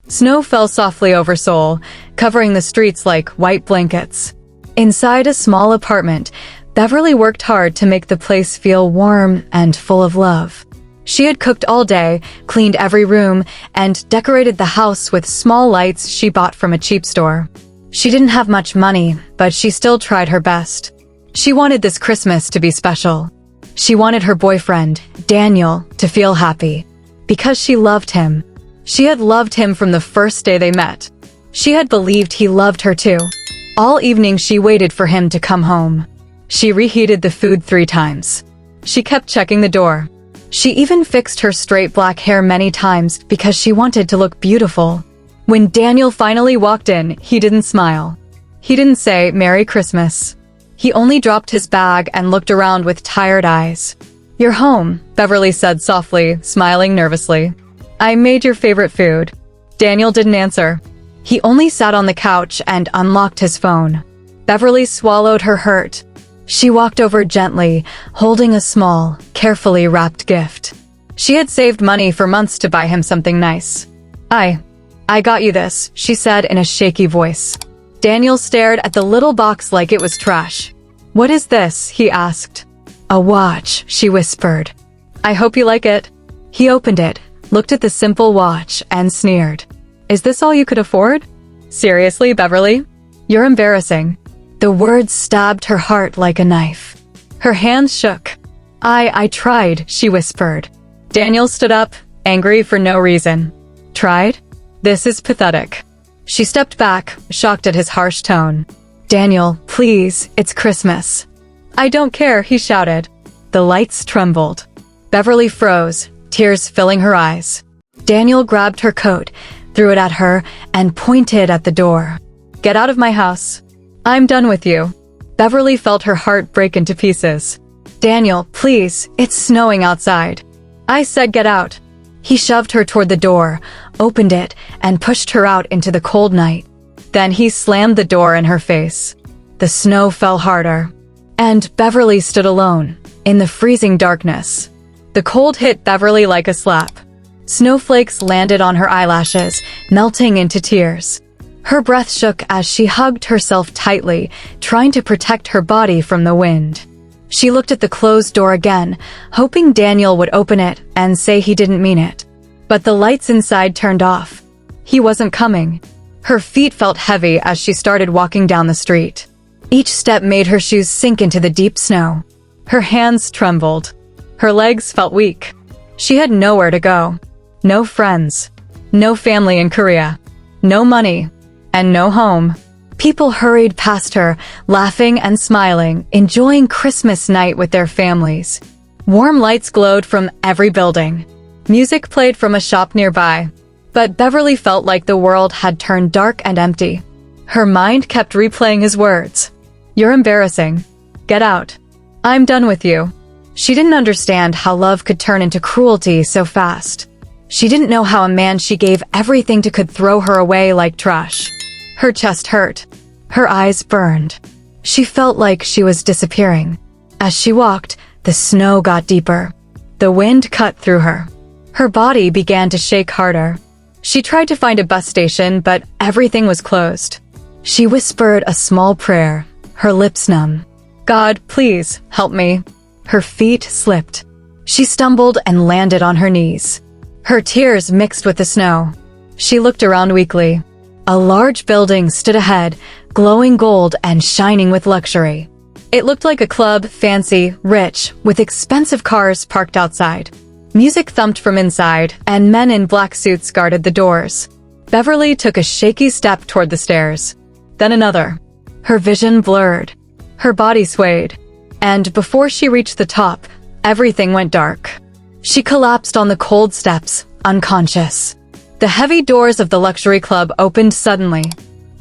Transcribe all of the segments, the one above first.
Snow fell softly over Seoul, covering the streets like white blankets. Inside a small apartment, Beverly worked hard to make the place feel warm and full of love. She had cooked all day, cleaned every room, and decorated the house with small lights she bought from a cheap store. She didn't have much money, but she still tried her best. She wanted this Christmas to be special. She wanted her boyfriend, Daniel, to feel happy. Because she loved him. She had loved him from the first day they met. She had believed he loved her too. All evening she waited for him to come home. She reheated the food 3 times. She kept checking the door. She even fixed her straight black hair many times because she wanted to look beautiful. When Daniel finally walked in, he didn't smile. He didn't say, "Merry Christmas." He only dropped his bag and looked around with tired eyes. "You're home," Beverly said softly, smiling nervously. "I made your favorite food." Daniel didn't answer. He only sat on the couch and unlocked his phone. Beverly swallowed her hurt. She walked over gently, holding a small, carefully wrapped gift. She had saved money for months to buy him something nice. I got you this," she said in a shaky voice. Daniel stared at the little box like it was trash. "What is this?" he asked. "A watch," she whispered. "I hope you like it." He opened it, looked at the simple watch, and sneered. "Is this all you could afford?" "Seriously, Beverly? You're embarrassing." The words stabbed her heart like a knife. Her hands shook. I tried," she whispered. Daniel stood up, angry for no reason. "Tried? This is pathetic." She stepped back, shocked at his harsh tone. "Daniel, please, it's Christmas." "I don't care," he shouted. The lights trembled. Beverly froze, tears filling her eyes. Daniel grabbed her coat, threw it at her, and pointed at the door. "Get out of my house. I'm done with you." Beverly felt her heart break into pieces. "Daniel, please, it's snowing outside." "I said get out." He shoved her toward the door, opened it, and pushed her out into the cold night. Then he slammed the door in her face. The snow fell harder. And Beverly stood alone, in the freezing darkness. The cold hit Beverly like a slap. Snowflakes landed on her eyelashes, melting into tears. Her breath shook as she hugged herself tightly, trying to protect her body from the wind. She looked at the closed door again, hoping Daniel would open it and say he didn't mean it. But the lights inside turned off. He wasn't coming. Her feet felt heavy as she started walking down the street. Each step made her shoes sink into the deep snow. Her hands trembled. Her legs felt weak. She had nowhere to go. No friends. No family in Korea. No money. And no home. People hurried past her, laughing and smiling, enjoying Christmas night with their families. Warm lights glowed from every building. Music played from a shop nearby. But Beverly felt like the world had turned dark and empty. Her mind kept replaying his words. "You're embarrassing. Get out. I'm done with you." She didn't understand how love could turn into cruelty so fast. She didn't know how a man she gave everything to could throw her away like trash. Her chest hurt. Her eyes burned. She felt like she was disappearing. As she walked, the snow got deeper. The wind cut through her. Her body began to shake harder. She tried to find a bus station, but everything was closed. She whispered a small prayer, her lips numb. "God, please, help me." Her feet slipped. She stumbled and landed on her knees. Her tears mixed with the snow. She looked around weakly. A large building stood ahead, glowing gold and shining with luxury. It looked like a club, fancy, rich, with expensive cars parked outside. Music thumped from inside, and men in black suits guarded the doors. Beverly took a shaky step toward the stairs. Then another. Her vision blurred. Her body swayed. And before she reached the top, everything went dark. She collapsed on the cold steps, unconscious. The heavy doors of the luxury club opened suddenly.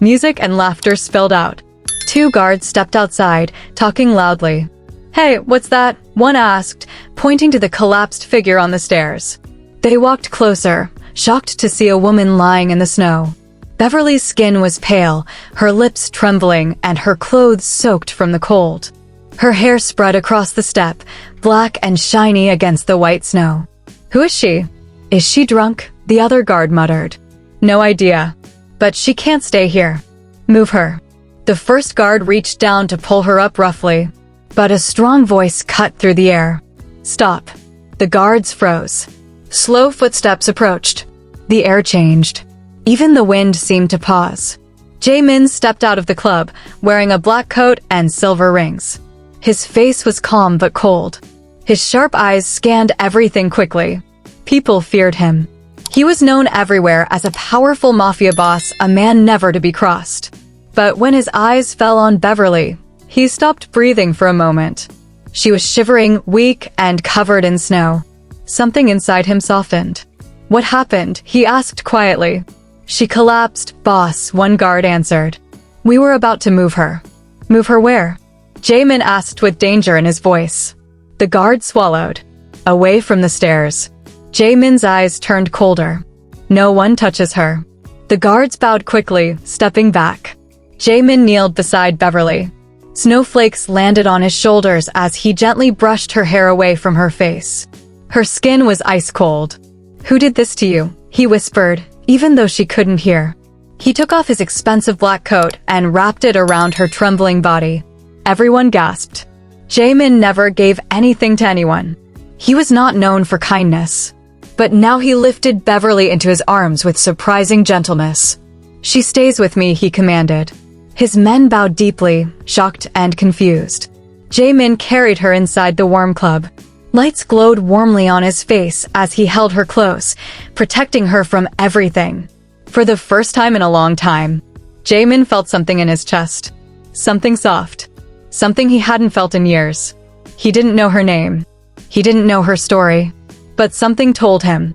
Music and laughter spilled out. 2 guards stepped outside, talking loudly. "Hey, what's that?" one asked, pointing to the collapsed figure on the stairs. They walked closer, shocked to see a woman lying in the snow. Beverly's skin was pale, her lips trembling, and her clothes soaked from the cold. Her hair spread across the step, black and shiny against the white snow. "Who is she?" "Is she drunk?" the other guard muttered. No idea. But she can't stay here. Move her. The first guard reached down to pull her up roughly, but a strong voice cut through the air. Stop. The guards froze. Slow footsteps approached. The air changed. Even the wind seemed to pause. Jae Min stepped out of the club, wearing a black coat and silver rings. His face was calm but cold. His sharp eyes scanned everything quickly. People feared him. He was known everywhere as a powerful mafia boss, a man never to be crossed. But when his eyes fell on Beverly, he stopped breathing for a moment. She was shivering, weak, and covered in snow. Something inside him softened. What happened? He asked quietly. She collapsed, boss, one guard answered. We were about to move her. Move her where? Jae Min asked with danger in his voice. The guard swallowed. Away from the stairs. Jae Min's eyes turned colder. No one touches her. The guards bowed quickly, stepping back. Jae Min kneeled beside Beverly. Snowflakes landed on his shoulders as he gently brushed her hair away from her face. Her skin was ice cold. Who did this to you? He whispered, even though she couldn't hear. He took off his expensive black coat and wrapped it around her trembling body. Everyone gasped. Jae Min never gave anything to anyone. He was not known for kindness. But now he lifted Beverly into his arms with surprising gentleness. She stays with me, he commanded. His men bowed deeply, shocked and confused. Jae Min carried her inside the warm club. Lights glowed warmly on his face as he held her close, protecting her from everything. For the first time in a long time, Jae Min felt something in his chest. Something soft. Something he hadn't felt in years. He didn't know her name. He didn't know her story. But something told him.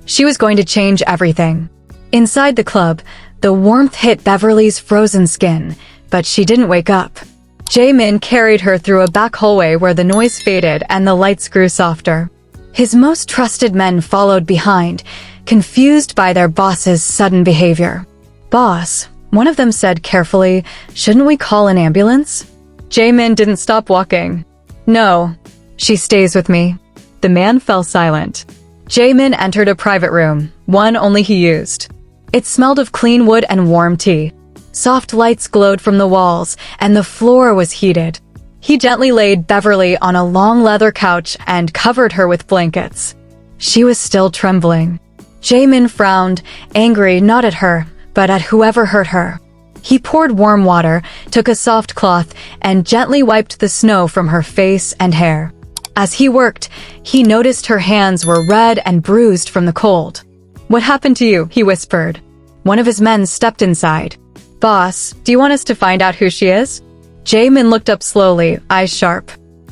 She was going to change everything. Inside the club, the warmth hit Beverly's frozen skin, but she didn't wake up. Jae Min carried her through a back hallway where the noise faded and the lights grew softer. His most trusted men followed behind, confused by their boss's sudden behavior. Boss, one of them said carefully, shouldn't we call an ambulance? Jae Min didn't stop walking. No. She stays with me. The man fell silent. Jae Min entered a private room, one only he used. It smelled of clean wood and warm tea. Soft lights glowed from the walls, and the floor was heated. He gently laid Beverly on a long leather couch and covered her with blankets. She was still trembling. Jae Min frowned, angry not at her, but at whoever hurt her. He poured warm water, took a soft cloth, and gently wiped the snow from her face and hair. As he worked, he noticed her hands were red and bruised from the cold. What happened to you? He whispered. One of his men stepped inside. Boss, do you want us to find out who she is? Jae Min looked up slowly, eyes sharp.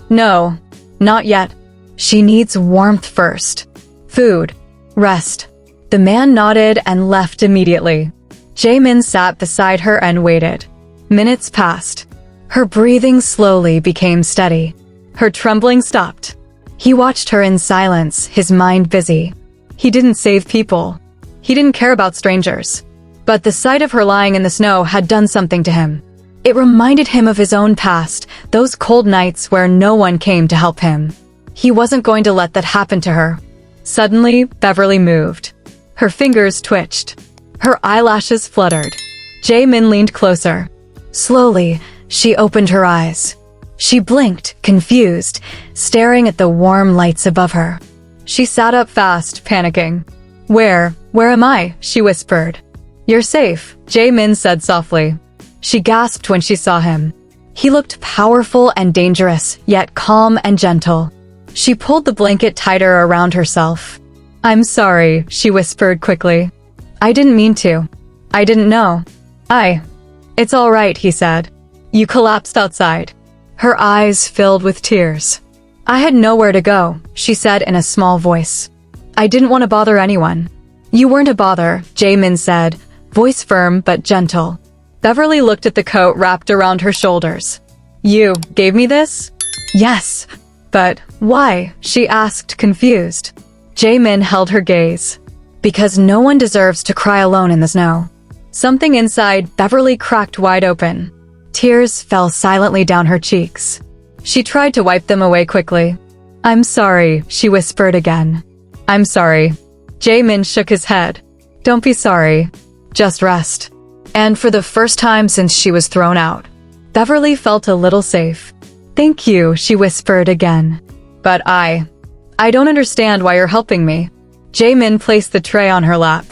No, not yet. She needs warmth first. Food. Rest. The man nodded and left immediately. Jae Min sat beside her and waited. Minutes passed. Her breathing slowly became steady. Her trembling stopped. He watched her in silence, his mind busy. He didn't save people. He didn't care about strangers. But the sight of her lying in the snow had done something to him. It reminded him of his own past, those cold nights where no one came to help him. He wasn't going to let that happen to her. Suddenly, Beverly moved. Her fingers twitched. Her eyelashes fluttered. Jae Min leaned closer. Slowly, she opened her eyes. She blinked, confused, staring at the warm lights above her. She sat up fast, panicking. Where am I? She whispered. You're safe, Jae Min said softly. She gasped when she saw him. He looked powerful and dangerous, yet calm and gentle. She pulled the blanket tighter around herself. I'm sorry, she whispered quickly. I didn't mean to. I didn't know. It's all right, he said. You collapsed outside. Her eyes filled with tears. I had nowhere to go, she said in a small voice. I didn't want to bother anyone. You weren't a bother, Jae Min said, voice firm but gentle. Beverly looked at the coat wrapped around her shoulders. You gave me this? Yes. But why? She asked, confused. Jae Min held her gaze. Because no one deserves to cry alone in the snow. Something inside Beverly cracked wide open. Tears fell silently down her cheeks. She tried to wipe them away quickly. I'm sorry, she whispered again. I'm sorry. Jae Min shook his head. Don't be sorry. Just rest. And for the first time since she was thrown out, Beverly felt a little safe. Thank you, she whispered again. But I don't understand why you're helping me. Jae Min placed the tray on her lap.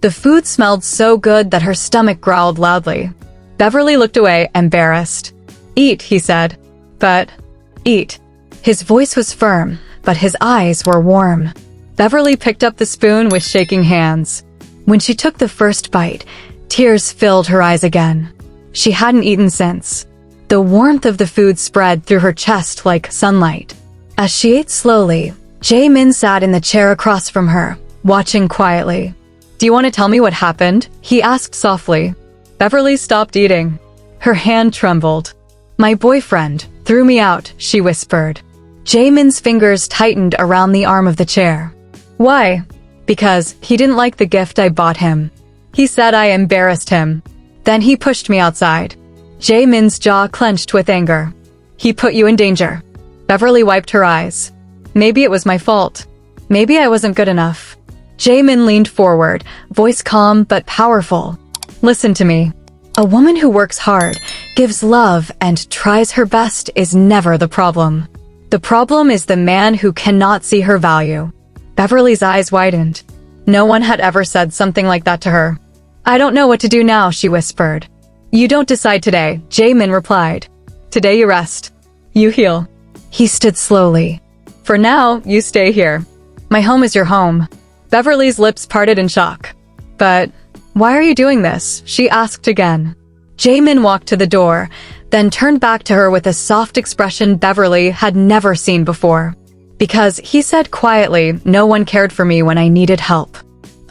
The food smelled so good that her stomach growled loudly. Beverly looked away, embarrassed. Eat, he said. But, eat. His voice was firm, but his eyes were warm. Beverly picked up the spoon with shaking hands. When she took the first bite, tears filled her eyes again. She hadn't eaten since. The warmth of the food spread through her chest like sunlight. As she ate slowly, Jae Min sat in the chair across from her, watching quietly. Do you want to tell me what happened? He asked softly. Beverly stopped eating. Her hand trembled. My boyfriend threw me out, she whispered. Jae Min's fingers tightened around the arm of the chair. Why? Because he didn't like the gift I bought him. He said I embarrassed him. Then he pushed me outside. Jae Min's jaw clenched with anger. He put you in danger. Beverly wiped her eyes. Maybe it was my fault. Maybe I wasn't good enough. Jae Min leaned forward, voice calm but powerful. Listen to me. A woman who works hard, gives love, and tries her best is never the problem. The problem is the man who cannot see her value. Beverly's eyes widened. No one had ever said something like that to her. I don't know what to do now, she whispered. You don't decide today, Jae Min replied. Today you rest. You heal. He stood slowly. For now, you stay here. My home is your home. Beverly's lips parted in shock. But why are you doing this? She asked again. Jae Min walked to the door, then turned back to her with a soft expression Beverly had never seen before. Because he said quietly, no one cared for me when I needed help.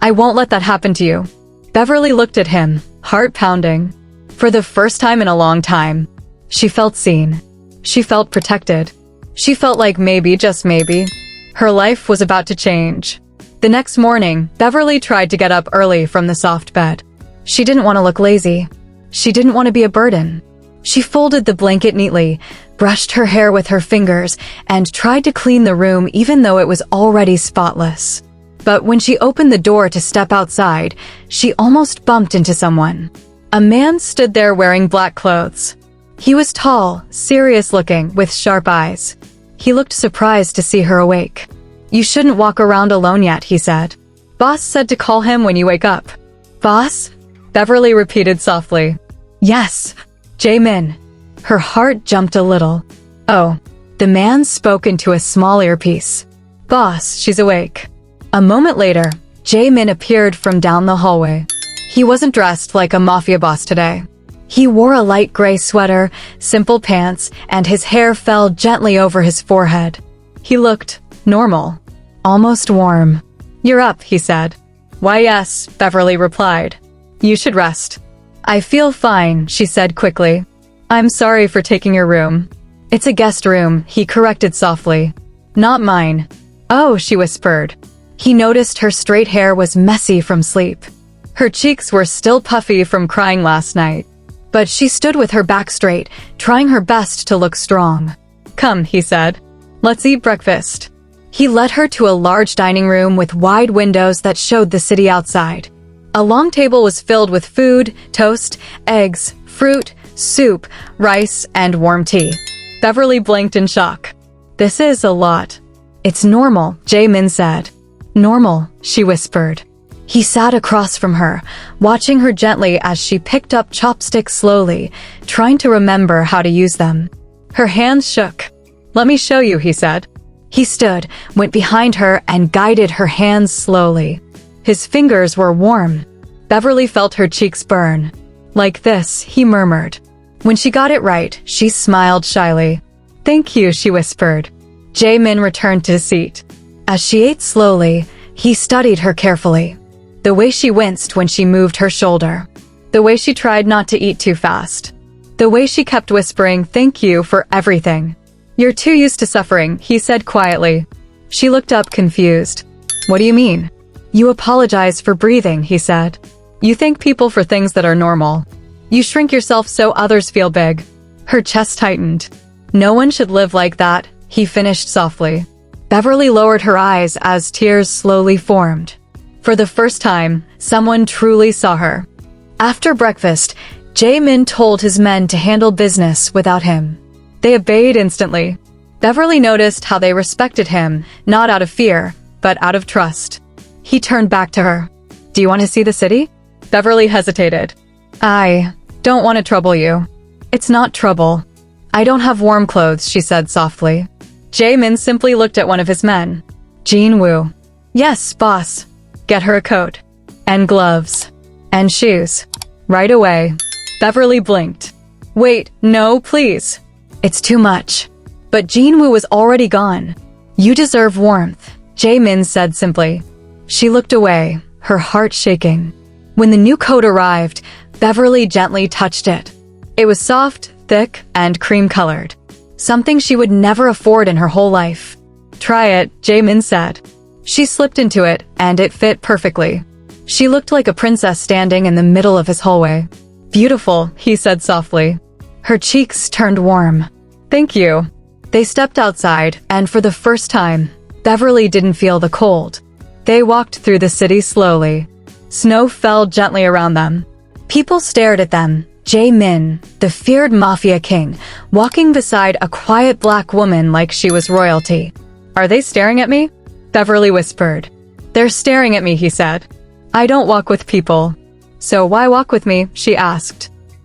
I won't let that happen to you. Beverly looked at him, heart pounding. For the first time in a long time, she felt seen. She felt protected. She felt like maybe, just maybe, her life was about to change. The next morning, Beverly tried to get up early from the soft bed. She didn't want to look lazy. She didn't want to be a burden. She folded the blanket neatly, brushed her hair with her fingers, and tried to clean the room even though it was already spotless. But when she opened the door to step outside, she almost bumped into someone. A man stood there wearing black clothes. He was tall, serious-looking, with sharp eyes. He looked surprised to see her awake. You shouldn't walk around alone yet, he said. Boss said to call him when you wake up. Boss? Beverly repeated softly. Yes, Jae Min. Her heart jumped a little. Oh, the man spoke into a small earpiece. Boss, she's awake. A moment later, Jae Min appeared from down the hallway. He wasn't dressed like a mafia boss today. He wore a light gray sweater, simple pants, and his hair fell gently over his forehead. He looked normal, almost warm. You're up, he said. Why yes, Beverly replied. You should rest. I feel fine, she said quickly. I'm sorry for taking your room. It's a guest room, he corrected softly. Not mine. Oh, she whispered. He noticed her straight hair was messy from sleep. Her cheeks were still puffy from crying last night. But she stood with her back straight, trying her best to look strong. Come, he said. Let's eat breakfast. He led her to a large dining room with wide windows that showed the city outside. A long table was filled with food, toast, eggs, fruit, soup, rice, and warm tea. Beverly blinked in shock. This is a lot. It's normal, Jae Min said. Normal, she whispered. He sat across from her, watching her gently as she picked up chopsticks slowly, trying to remember how to use them. Her hands shook. Let me show you, he said. He stood, went behind her, and guided her hands slowly. His fingers were warm. Beverly felt her cheeks burn. Like this, he murmured. When she got it right, she smiled shyly. Thank you, she whispered. Jae Min returned to his seat. As she ate slowly, he studied her carefully. The way she winced when she moved her shoulder. The way she tried not to eat too fast. The way she kept whispering, thank you for everything. You're too used to suffering, he said quietly. She looked up confused. What do you mean? You apologize for breathing, he said. You thank people for things that are normal. You shrink yourself so others feel big. Her chest tightened. No one should live like that, he finished softly. Beverly lowered her eyes as tears slowly formed. For the first time, someone truly saw her. After breakfast, Jae Min told his men to handle business without him. They obeyed instantly. Beverly noticed how they respected him, not out of fear, but out of trust. He turned back to her. "Do you want to see the city?" Beverly hesitated. "I don't want to trouble you." "It's not trouble. I don't have warm clothes," she said softly. Jae Min simply looked at one of his men. "Jin Woo." "Yes, boss." "Get her a coat. And gloves. And shoes. Right away." Beverly blinked. "Wait, no, please. It's too much." But Jin Woo was already gone. "You deserve warmth," Jae Min said simply. She looked away, her heart shaking. When the new coat arrived, Beverly gently touched it. It was soft, thick, and cream-colored. Something she would never afford in her whole life. "Try it," Jae Min said. She slipped into it, and it fit perfectly. She looked like a princess standing in the middle of his hallway. "Beautiful," he said softly. Her cheeks turned warm. "Thank you." They stepped outside, and for the first time, Beverly didn't feel the cold. They walked through the city slowly. Snow fell gently around them. People stared at them. Jae Min, the feared Mafia king, walking beside a quiet black woman like she was royalty. "Are they staring at me?" Beverly whispered. "They're staring at me," he said. "I don't walk with people." "So why walk with me?" she asked.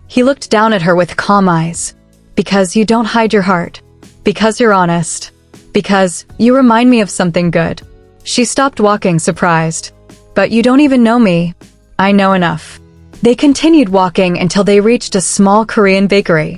He looked down at her with calm eyes. "Because you don't hide your heart. Because you're honest. Because you remind me of something good." She stopped walking, surprised. "But you don't even know me." "I know enough." They continued walking until they reached a small Korean bakery.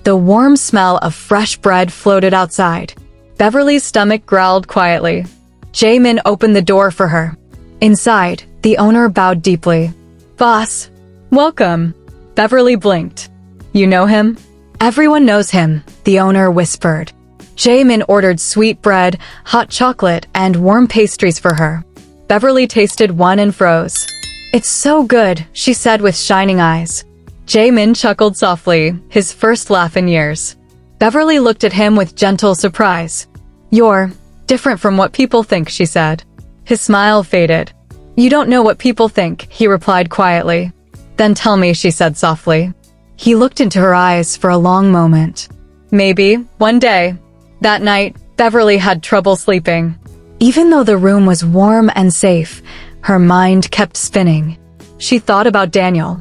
The warm smell of fresh bread floated outside. Beverly's stomach growled quietly. Jae Min opened the door for her. Inside, the owner bowed deeply. "Boss, welcome." Beverly blinked. "You know him?" "Everyone knows him," the owner whispered. Jae Min ordered sweet bread, hot chocolate, and warm pastries for her. Beverly tasted one and froze. "It's so good," she said with shining eyes. Jae Min chuckled softly, his first laugh in years. Beverly looked at him with gentle surprise. "You're different from what people think," she said. His smile faded. "You don't know what people think," he replied quietly. "Then tell me," she said softly. He looked into her eyes for a long moment. "Maybe, one day." That night, Beverly had trouble sleeping. Even though the room was warm and safe, her mind kept spinning. She thought about Daniel,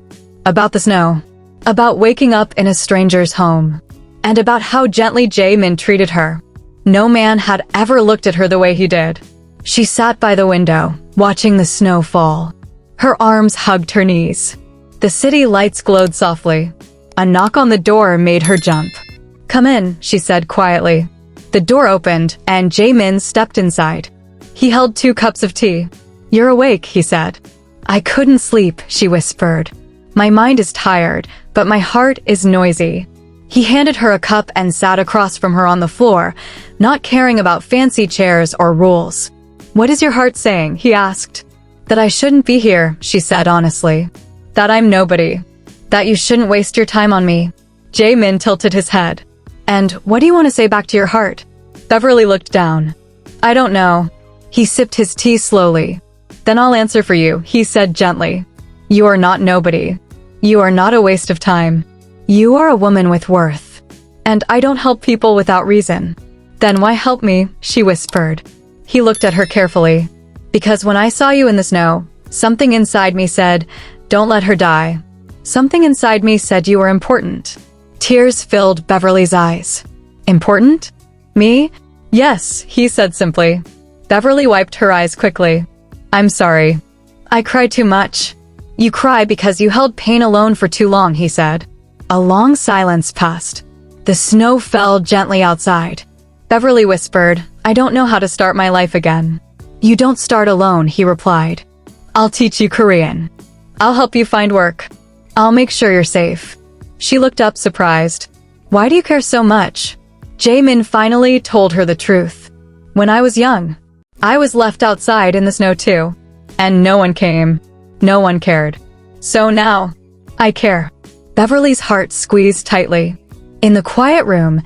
about the snow, about waking up in a stranger's home, and about how gently Jae Min treated her. No man had ever looked at her the way he did. She sat by the window, watching the snow fall. Her arms hugged her knees. The city lights glowed softly. A knock on the door made her jump. "Come in," she said quietly. The door opened, and Jae Min stepped inside. He held 2 cups of tea. "You're awake," he said. "I couldn't sleep," she whispered. "My mind is tired, but my heart is noisy." He handed her a cup and sat across from her on the floor, not caring about fancy chairs or rules. "What is your heart saying?" he asked. "That I shouldn't be here," she said honestly. "That I'm nobody. That you shouldn't waste your time on me." Jae Min tilted his head. "And what do you want to say back to your heart?" Beverly looked down. "I don't know." He sipped his tea slowly. "Then I'll answer for you," he said gently. "You are not nobody. You are not a waste of time. You are a woman with worth. And I don't help people without reason." "Then why help me?" she whispered. He looked at her carefully. "Because when I saw you in the snow, something inside me said, don't let her die. Something inside me said you were important." Tears filled Beverly's eyes. "Important? Me?" "Yes," he said simply. Beverly wiped her eyes quickly. "I'm sorry. I cried too much." "You cry because you held pain alone for too long," he said. A long silence passed. The snow fell gently outside. Beverly whispered, "I don't know how to start my life again." "You don't start alone," he replied. "I'll teach you Korean. I'll help you find work. I'll make sure you're safe." She looked up surprised. "Why do you care so much?" Jae Min finally told her the truth. "When I was young, I was left outside in the snow too. And no one came. No one cared. So now, I care." Beverly's heart squeezed tightly. In the quiet room,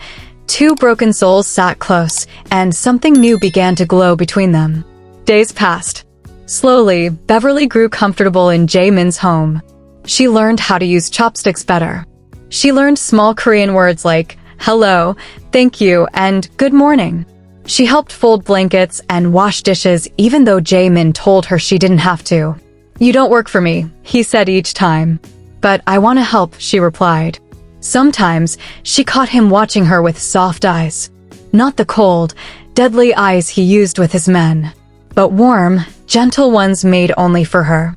2 broken souls sat close, and something new began to glow between them. Days passed. Slowly, Beverly grew comfortable in Jae Min's home. She learned how to use chopsticks better. She learned small Korean words like hello, thank you, and good morning. She helped fold blankets and wash dishes even though Jae Min told her she didn't have to. You don't work for me, he said each time. But I want to help, she replied. Sometimes, she caught him watching her with soft eyes. Not the cold, deadly eyes he used with his men, but warm, gentle ones made only for her.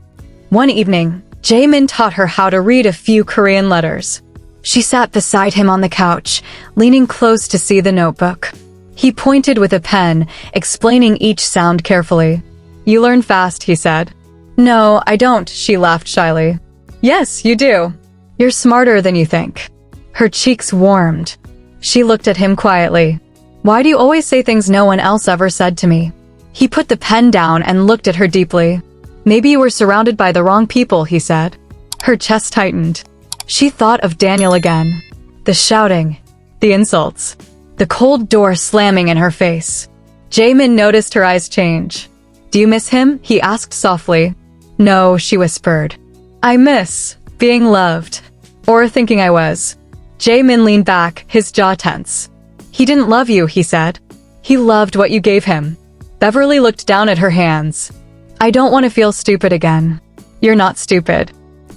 One evening, Jae Min taught her how to read a few Korean letters. She sat beside him on the couch, leaning close to see the notebook. He pointed with a pen, explaining each sound carefully. You learn fast, he said. No, I don't, she laughed shyly. Yes, you do. You're smarter than you think. Her cheeks warmed. She looked at him quietly. Why do you always say things no one else ever said to me? He put the pen down and looked at her deeply. Maybe you were surrounded by the wrong people, he said. Her chest tightened. She thought of Daniel again. The shouting, the insults, the cold door slamming in her face. Jae Min noticed her eyes change. Do you miss him? He asked softly. No, she whispered. I miss being loved. Or thinking I was. Jae Min leaned back, his jaw tense. He didn't love you, he said. He loved what you gave him. Beverly looked down at her hands. I don't want to feel stupid again. You're not stupid.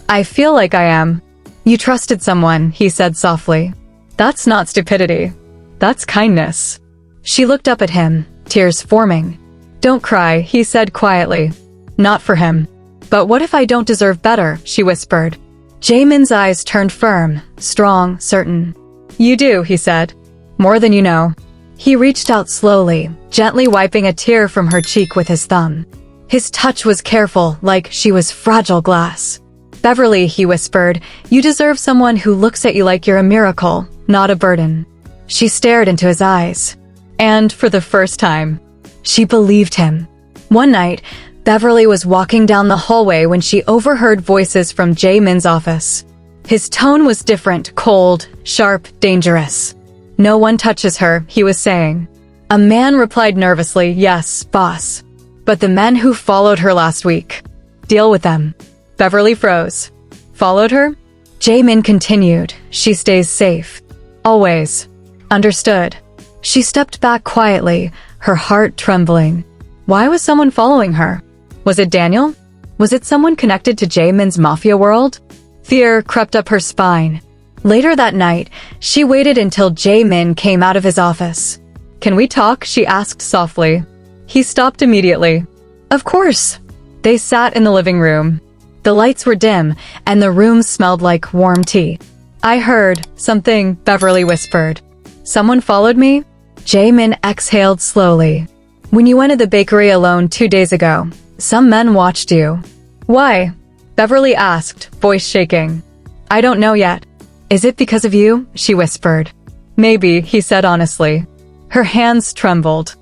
I feel like I am. You trusted someone, he said softly. That's not stupidity. That's kindness. She looked up at him, tears forming. Don't cry, he said quietly. Not for him. But what if I don't deserve better, she whispered. Jae Min's eyes turned firm, strong, certain. You do, he said. More than you know. He reached out slowly, gently wiping a tear from her cheek with his thumb. His touch was careful, like she was fragile glass. Beverly, he whispered, you deserve someone who looks at you like you're a miracle, not a burden. She stared into his eyes. And for the first time, she believed him. One night, Beverly was walking down the hallway when she overheard voices from Jae Min's office. His tone was different, cold, sharp, dangerous. No one touches her, he was saying. A man replied nervously, yes, boss. But the men who followed her last week. Deal with them. Beverly froze. Followed her? Jae Min continued, she stays safe. Always. Understood. She stepped back quietly, her heart trembling. Why was someone following her? Was it Daniel? Was it someone connected to Jae Min's Mafia world? Fear crept up her spine. Later that night, she waited until Jae Min came out of his office. Can we talk? She asked softly. He stopped immediately. Of course. They sat in the living room. The lights were dim, and the room smelled like warm tea. I heard something, Beverly whispered. Someone followed me? Jae Min exhaled slowly. When you went to the bakery alone 2 days ago, some men watched you. Why? Beverly asked, voice shaking. I don't know yet. Is it because of you? She whispered. Maybe, he said honestly. Her hands trembled.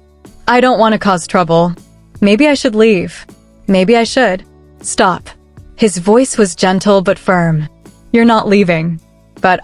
I don't want to cause trouble. Maybe I should leave. Maybe I should. Stop. His voice was gentle but firm. You're not leaving. But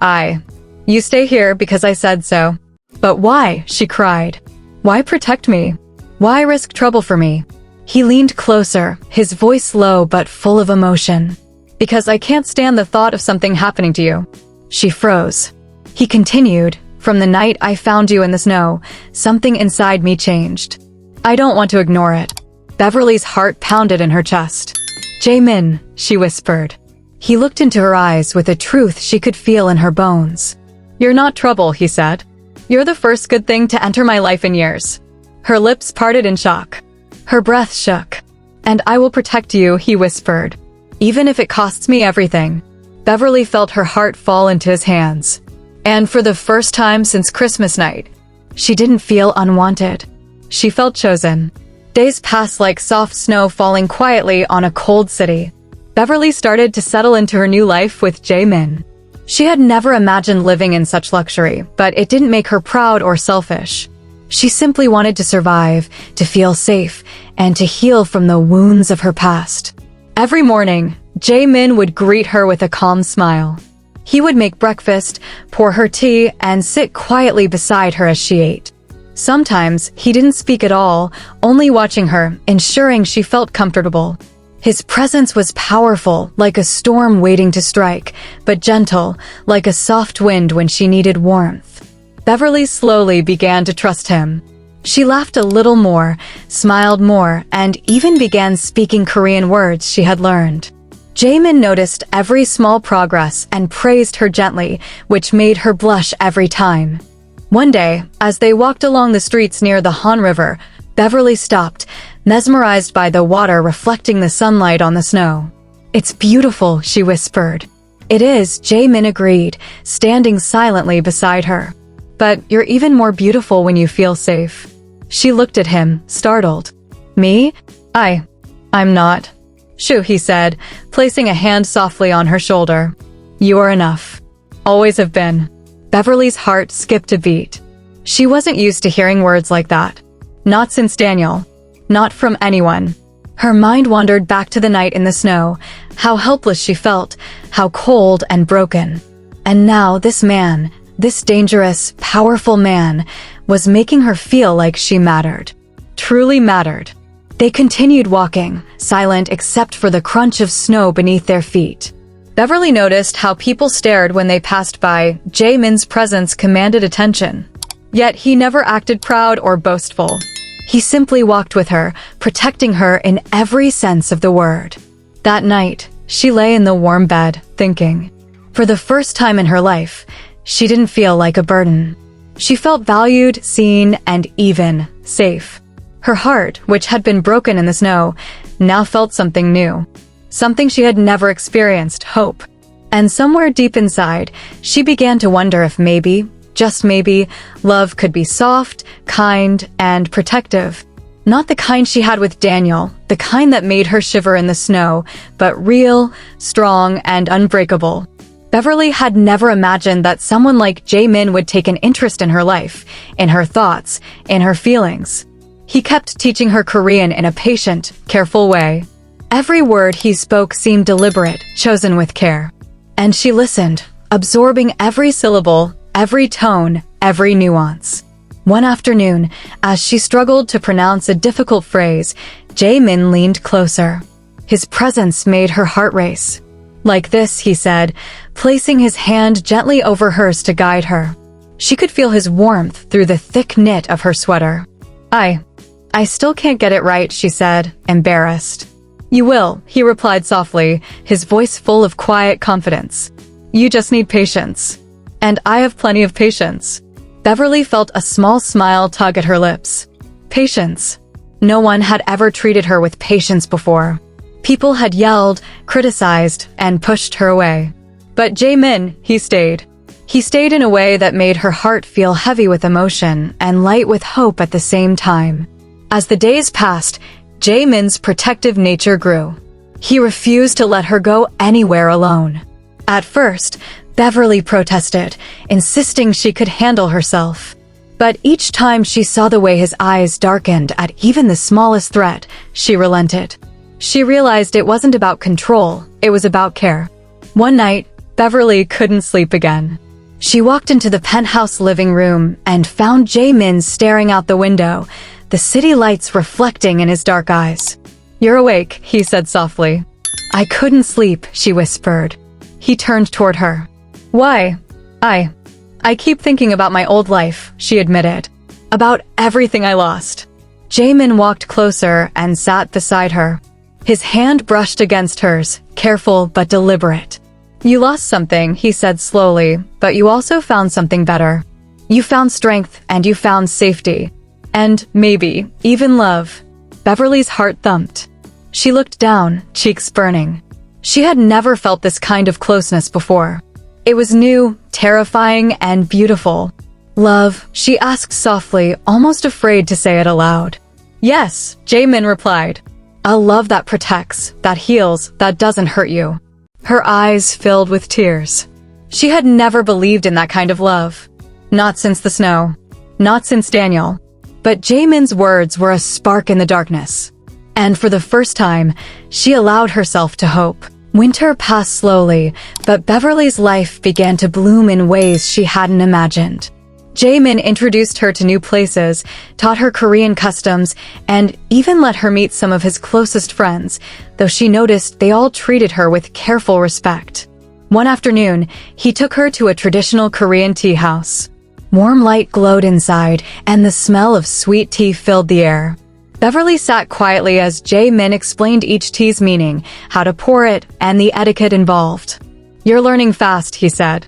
You stay here because I said so. But why? She cried. Why protect me? Why risk trouble for me? He leaned closer, his voice low but full of emotion. Because I can't stand the thought of something happening to you. She froze. He continued, from the night I found you in the snow, something inside me changed. I don't want to ignore it. Beverly's heart pounded in her chest. Jae Min, she whispered. He looked into her eyes with a truth she could feel in her bones. You're not trouble, he said. You're the first good thing to enter my life in years. Her lips parted in shock. Her breath shook. And I will protect you, he whispered. Even if it costs me everything. Beverly felt her heart fall into his hands. And for the first time since Christmas night, she didn't feel unwanted. She felt chosen. Days passed like soft snow falling quietly on a cold city. Beverly started to settle into her new life with Jae Min. She had never imagined living in such luxury, but it didn't make her proud or selfish. She simply wanted to survive, to feel safe, and to heal from the wounds of her past. Every morning, Jae Min would greet her with a calm smile. He would make breakfast, pour her tea, and sit quietly beside her as she ate. Sometimes he didn't speak at all, only watching her, ensuring she felt comfortable. His presence was powerful, like a storm waiting to strike, but gentle, like a soft wind when she needed warmth. Beverly slowly began to trust him. She laughed a little more, smiled more, and even began speaking Korean words she had learned. Jae Min noticed every small progress and praised her gently, which made her blush every time. One day, as they walked along the streets near the Han River, Beverly stopped, mesmerized by the water reflecting the sunlight on the snow. "It's beautiful," she whispered. "It is," Jae Min agreed, standing silently beside her. "But you're even more beautiful when you feel safe." She looked at him, startled. "Me? I'm not." "Shoo," he said, placing a hand softly on her shoulder. "You are enough. Always have been." Beverly's heart skipped a beat. She wasn't used to hearing words like that. Not since Daniel. Not from anyone. Her mind wandered back to the night in the snow, how helpless she felt, how cold and broken. And now this man, this dangerous, powerful man, was making her feel like she mattered. Truly mattered. They continued walking, silent except for the crunch of snow beneath their feet. Beverly noticed how people stared when they passed by. Jae Min's presence commanded attention. Yet he never acted proud or boastful. He simply walked with her, protecting her in every sense of the word. That night, she lay in the warm bed, thinking. For the first time in her life, she didn't feel like a burden. She felt valued, seen, and even safe. Her heart, which had been broken in the snow, now felt something new. Something she had never experienced, hope. And somewhere deep inside, she began to wonder if maybe, just maybe, love could be soft, kind, and protective. Not the kind she had with Daniel, the kind that made her shiver in the snow, but real, strong, and unbreakable. Beverly had never imagined that someone like Jae Min would take an interest in her life, in her thoughts, in her feelings. He kept teaching her Korean in a patient, careful way. Every word he spoke seemed deliberate, chosen with care. And she listened, absorbing every syllable, every tone, every nuance. One afternoon, as she struggled to pronounce a difficult phrase, Jae Min leaned closer. His presence made her heart race. "Like this," he said, placing his hand gently over hers to guide her. She could feel his warmth through the thick knit of her sweater. I still can't get it right," she said, embarrassed. "You will," he replied softly, his voice full of quiet confidence. "You just need patience. And I have plenty of patience." Beverly felt a small smile tug at her lips. Patience. No one had ever treated her with patience before. People had yelled, criticized, and pushed her away. But Jae Min, he stayed. He stayed in a way that made her heart feel heavy with emotion and light with hope at the same time. As the days passed, Jae Min's protective nature grew. He refused to let her go anywhere alone. At first, Beverly protested, insisting she could handle herself. But each time she saw the way his eyes darkened at even the smallest threat, she relented. She realized it wasn't about control, it was about care. One night, Beverly couldn't sleep again. She walked into the penthouse living room and found Jae Min staring out the window, the city lights reflecting in his dark eyes. "You're awake," he said softly. "I couldn't sleep," she whispered. He turned toward her. "Why? I keep thinking about my old life," she admitted. "About everything I lost." Jae Min walked closer and sat beside her. His hand brushed against hers, careful but deliberate. "You lost something," he said slowly, "but you also found something better. You found strength and you found safety. And maybe, even love." Beverly's heart thumped. She looked down, cheeks burning. She had never felt this kind of closeness before. It was new, terrifying, and beautiful. "Love?" she asked softly, almost afraid to say it aloud. "Yes," Jae Min replied. "A love that protects, that heals, that doesn't hurt you." Her eyes filled with tears. She had never believed in that kind of love. Not since the snow. Not since Daniel. But Jae Min's words were a spark in the darkness. And for the first time, she allowed herself to hope. Winter passed slowly, but Beverly's life began to bloom in ways she hadn't imagined. Jae Min introduced her to new places, taught her Korean customs, and even let her meet some of his closest friends, though she noticed they all treated her with careful respect. One afternoon, he took her to a traditional Korean tea house. Warm light glowed inside, and the smell of sweet tea filled the air. Beverly sat quietly as Jae Min explained each tea's meaning, how to pour it, and the etiquette involved. "You're learning fast," he said.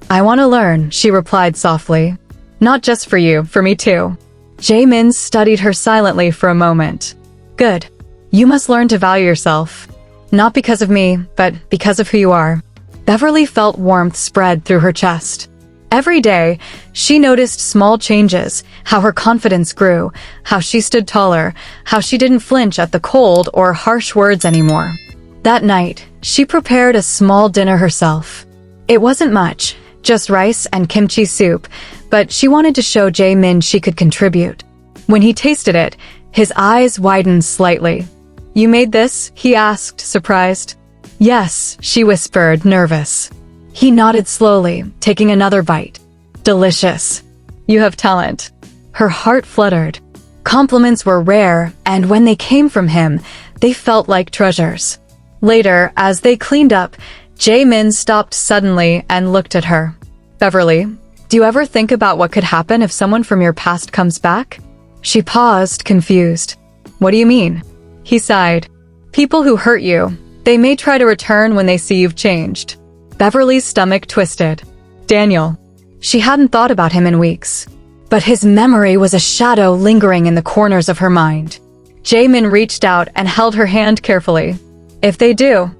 "I want to learn," she replied softly. "Not just for you, for me too." Jae Min studied her silently for a moment. "Good. You must learn to value yourself. Not because of me, but because of who you are." Beverly felt warmth spread through her chest. Every day, she noticed small changes, how her confidence grew, how she stood taller, how she didn't flinch at the cold or harsh words anymore. That night, she prepared a small dinner herself. It wasn't much, just rice and kimchi soup, but she wanted to show Jae Min she could contribute. When he tasted it, his eyes widened slightly. "You made this?" he asked, surprised. "Yes," she whispered, nervous. He nodded slowly, taking another bite. "Delicious. You have talent." Her heart fluttered. Compliments were rare, and when they came from him, they felt like treasures. Later, as they cleaned up, Jae Min stopped suddenly and looked at her. "Beverly, do you ever think about what could happen if someone from your past comes back?" She paused, confused. "What do you mean?" He sighed. "People who hurt you, they may try to return when they see you've changed." Beverly's stomach twisted. Daniel. She hadn't thought about him in weeks. But his memory was a shadow lingering in the corners of her mind. Jae Min reached out and held her hand carefully. "If they do,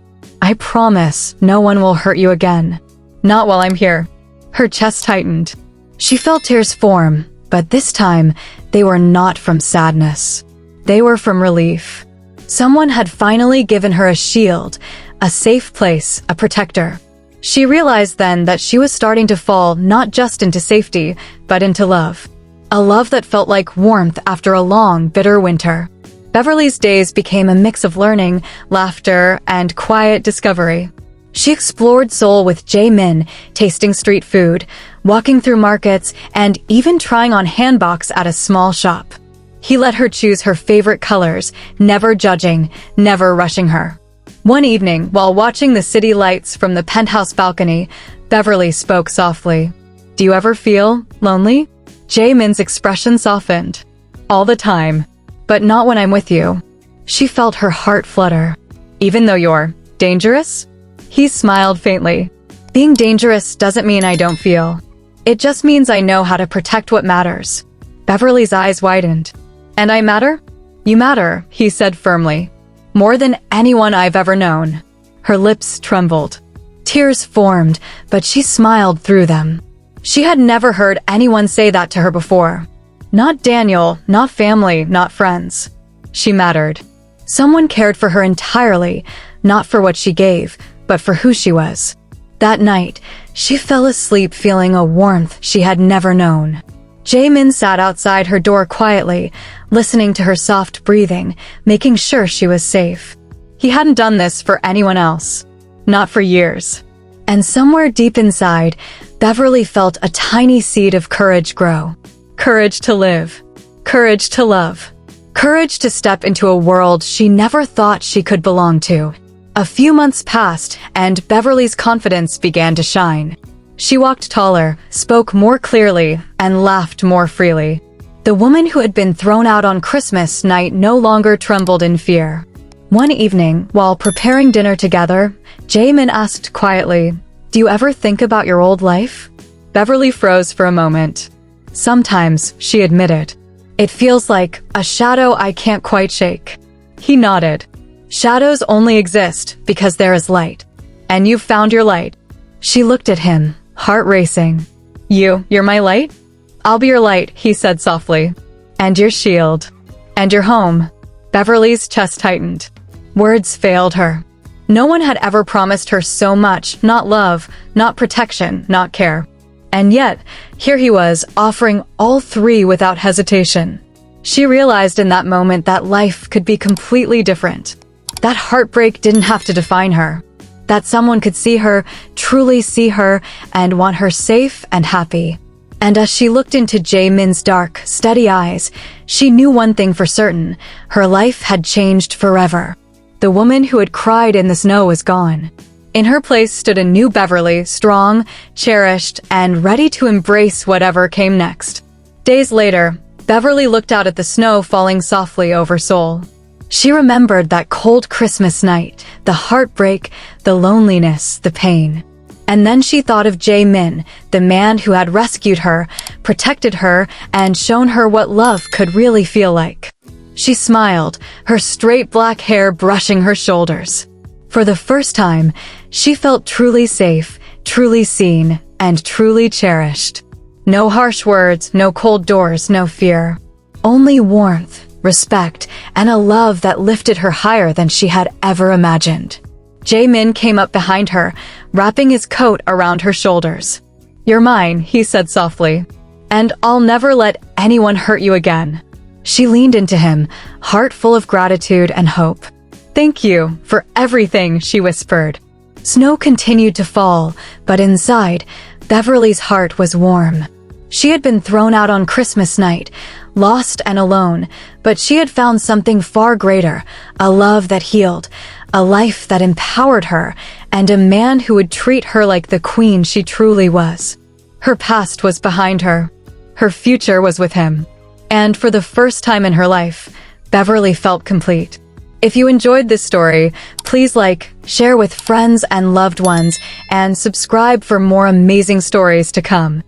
I promise no one will hurt you again. Not while I'm here." Her chest tightened. She felt tears form, but this time, they were not from sadness. They were from relief. Someone had finally given her a shield, a safe place, a protector. She realized then that she was starting to fall not just into safety, but into love. A love that felt like warmth after a long, bitter winter. Beverly's days became a mix of learning, laughter, and quiet discovery. She explored Seoul with Jae Min, tasting street food, walking through markets, and even trying on hanboks at a small shop. He let her choose her favorite colors, never judging, never rushing her. One evening, while watching the city lights from the penthouse balcony, Beverly spoke softly. "Do you ever feel lonely?" Jae Min's expression softened. "All the time. But not when I'm with you." She felt her heart flutter. "Even though you're dangerous?" He smiled faintly. "Being dangerous doesn't mean I don't feel. It just means I know how to protect what matters." Beverly's eyes widened. "And I matter?" "You matter," he said firmly. "More than anyone I've ever known." Her lips trembled. Tears formed, but she smiled through them. She had never heard anyone say that to her before. Not Daniel, not family, not friends. She mattered. Someone cared for her entirely, not for what she gave, but for who she was. That night, she fell asleep feeling a warmth she had never known. Jae Min sat outside her door quietly, listening to her soft breathing, making sure she was safe. He hadn't done this for anyone else. Not for years. And somewhere deep inside, Beverly felt a tiny seed of courage grow. Courage to live. Courage to love. Courage to step into a world she never thought she could belong to. A few months passed, and Beverly's confidence began to shine. She walked taller, spoke more clearly, and laughed more freely. The woman who had been thrown out on Christmas night no longer trembled in fear. One evening, while preparing dinner together, Jae Min asked quietly, "Do you ever think about your old life?" Beverly froze for a moment. "Sometimes," she admitted. "It feels like a shadow I can't quite shake." He nodded. "Shadows only exist because there is light. And you've found your light." She looked at him, heart racing. You're my light?" "I'll be your light," he said softly. "And your shield. And your home." Beverly's chest tightened. Words failed her. No one had ever promised her so much, not love, not protection, not care. And yet, here he was, offering all three without hesitation. She realized in that moment that life could be completely different. That heartbreak didn't have to define her. That someone could see her, truly see her, and want her safe and happy. And as she looked into Jae Min's dark, steady eyes, she knew one thing for certain: her life had changed forever. The woman who had cried in the snow was gone. In her place stood a new Beverly, strong, cherished, and ready to embrace whatever came next. Days later, Beverly looked out at the snow falling softly over Seoul. She remembered that cold Christmas night, the heartbreak, the loneliness, the pain. And then she thought of Jae Min, the man who had rescued her, protected her, and shown her what love could really feel like. She smiled, her straight black hair brushing her shoulders. For the first time, she felt truly safe, truly seen, and truly cherished. No harsh words, no cold doors, no fear. Only warmth, respect, and a love that lifted her higher than she had ever imagined. Jae Min came up behind her, wrapping his coat around her shoulders. "You're mine," he said softly, "and I'll never let anyone hurt you again." She leaned into him, heart full of gratitude and hope. "Thank you for everything," she whispered. Snow continued to fall, but inside, Beverly's heart was warm. She had been thrown out on Christmas night, lost and alone, but she had found something far greater: a love that healed, a life that empowered her, and a man who would treat her like the queen she truly was. Her past was behind her. Her future was with him. And for the first time in her life, Beverly felt complete. If you enjoyed this story, please like, share with friends and loved ones, and subscribe for more amazing stories to come.